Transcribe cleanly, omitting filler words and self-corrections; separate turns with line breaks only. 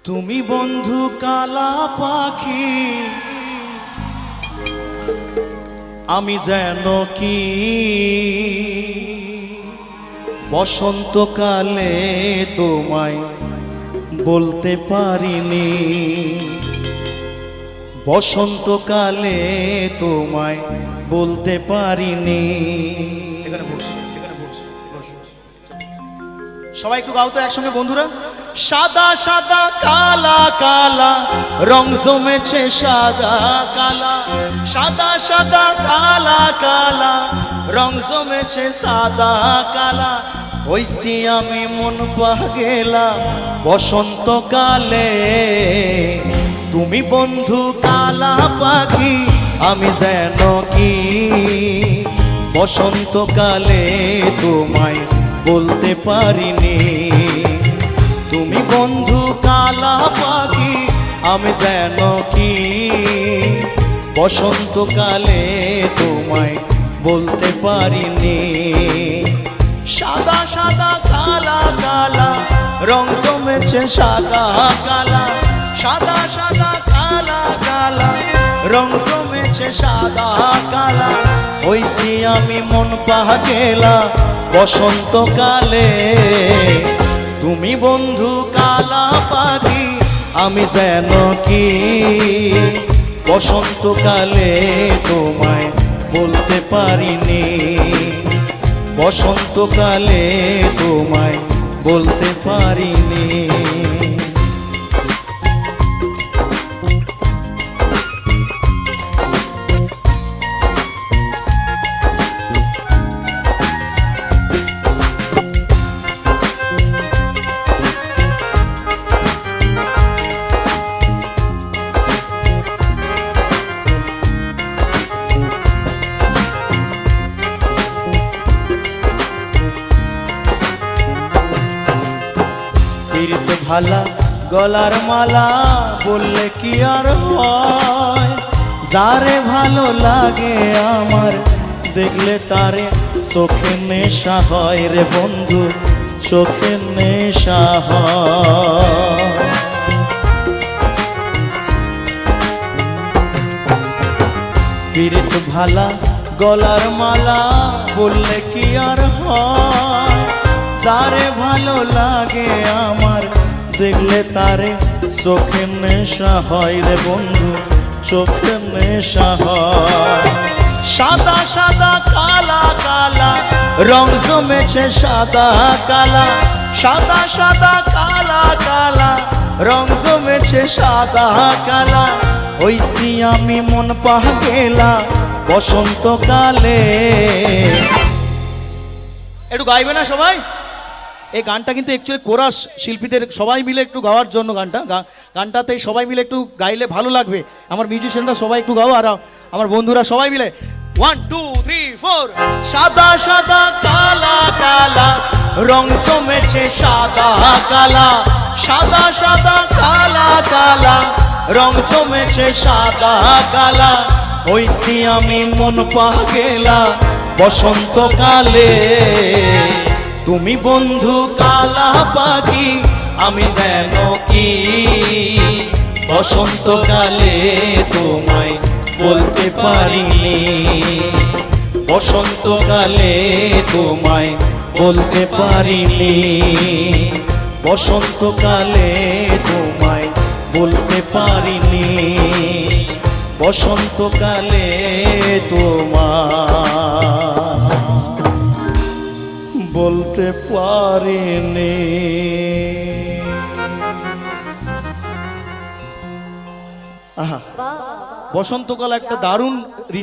তুমি বন্ধু কালা পাখি, আমি যেন কি বসন্তকালে তোমায় বলতে পারিনি, বসন্তকালে তোমায় বলতে পারিনি। সবাই একটু গাও তো একসঙ্গে বন্ধুরা। সাদা সাদা কালা কালা রং জমেছে সাদা কালা, সাদা সাদা কালা কালা রং জমেছে সাদা কালা। হইছি আমি মন পাগেলা বসন্তকালে, তুমি বন্ধু কালা পাখি, আমি যেন কি বসন্তকালে তোমায় বলতে পারিনি। তুমি বন্ধু কালা পাখি, আমি যেন কি বসন্তকালে তোমায় বলতে পারিনি। সাদা সাদা কালা কালা রং জমেছে সাদা কালা, সাদা সাদা কালা কালা রং জমেছে সাদা কালা। হইছি আমি মন পাগেলা বসন্তকালে, তুমি বন্ধু কালা পাখি, আমি যেন কি বসন্তকালে তোমায় বলতে পারিনি, বসন্তকালে তোমায় বলতে পারিনি। ভালা গলার মালা বললে কি আর হয়, যারে ভালো লাগে আমার দেখলে তারে চোখে নেশা হয় রে বন্ধু, চোখে নেশা হয়। পীড়িত ভালা গলার মালা বললে কি আর হয়, যারে ভালো লাগে আমার দেখলে তারে চোখে নেশা হয় রে বন্ধু, চোখে নেশা হয়। সাদা সাদা কালা কালা রং জমেছে সাদা কালা, সাদা সাদা কালা কালা রং জমেছে সাদা কালা। হইছি আমি মন পাগেলা বসন্তকালে। একটু গাইবে না সবাই? এই গানটা কিন্তু অ্যাকচুয়ালি কোরাস শিল্পীদের সবাই মিলে একটু গাওয়ার জন্য গানটাতে সবাই মিলে একটু গাইলে ভালো লাগবে। আমার মিউজিশিয়ানরা সবাই একটু গাও, আর আমার বন্ধুরা সবাই মিলে 1 2 3 4। সাদা সাদা কালা কালা রং জমেছে সাদা কালা, সাদা সাদা কালা কালা রং জমেছে সাদা কালা। হইছি আমি মন পাগেলা বসন্তকালে, তুমি বন্ধু কালা পাখি, আমি যেন কি বসন্তকালে তোমায় বলতে পারিনি, বসন্তকালে তোমায় বলতে পারিনি, বসন্তকালে তোমায় বলতে পারিনি, বসন্তকালে তোমায় বলতে পারিনি। আহা, বসন্তকাল একটা দারুণ ঋতু।